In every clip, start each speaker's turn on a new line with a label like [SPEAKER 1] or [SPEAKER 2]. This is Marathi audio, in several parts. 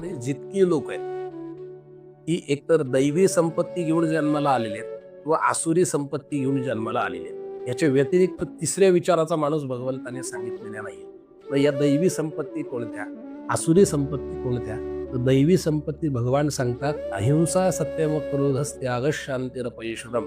[SPEAKER 1] जगामध्ये जितकी लोक आहेत ही एकतर दैवी संपत्ती घेऊन जन्माला आलेली आहेत किंवा आसुरी संपत्ती घेऊन जन्माला आलेली आहेत. याच्या व्यतिरिक्त तिसऱ्या विचाराचा माणूस भगवंताने सांगितलेला नाही. मग या दैवी संपत्ती कोणत्या, आसुरी संपत्ती कोणत्या? तर दैवी संपत्ती भगवान सांगतात, अहिंसा सत्यम क्रोधस्त्याग शांतिरपैशुरम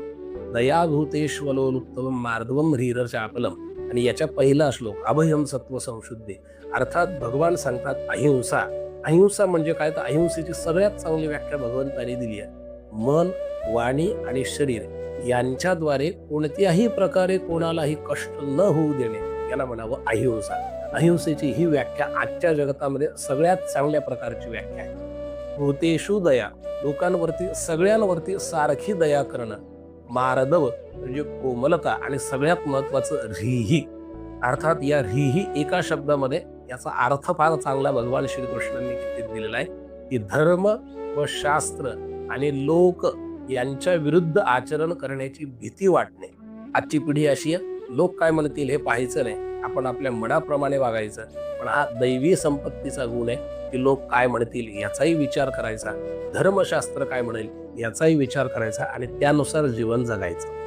[SPEAKER 1] दयाभूतेष्वलोलुत्तम मार्दवम ह्रीर चापलम. आणि याच्या पहिला श्लोक अभयम सत्व संशुद्धी. अर्थात भगवान सांगतात अहिंसा. अहिंसा म्हणजे काय? तर अहिंसेची सगळ्यात चांगली व्याख्या भगवंताने दिली आहे. मन, वाणी आणि शरीर यांच्याद्वारे कोणत्याही प्रकारे कोणालाही कष्ट न होऊ देणे याला म्हणावं अहिंसा. अहिंसेची ही व्याख्या आजच्या जगतामध्ये सगळ्यात चांगल्या प्रकारची व्याख्या आहे. भूतेषु दया, लोकांवरती सगळ्यांवरती सारखी दया करणं. मार्दव म्हणजे कोमलता. आणि सगळ्यात महत्वाचं रीही. अर्थात या रीही एका शब्दामध्ये याचा अर्थ फार चांगला भगवान श्रीकृष्णांनी दिलेला आहे की धर्म व शास्त्र आणि लोक यांच्या विरुद्ध आचरण करण्याची भीती वाटणे. आजची पिढी अशी आहे, लोक काय म्हणतील हे पाहायचं नाही, आपण आपल्या मनाप्रमाणे वागायचं. पण हा दैवी संपत्तीचा गुण आहे की लोक काय म्हणतील याचाही विचार करायचा, धर्मशास्त्र काय म्हणेल याचाही विचार करायचा आणि त्यानुसार जीवन जगायचं.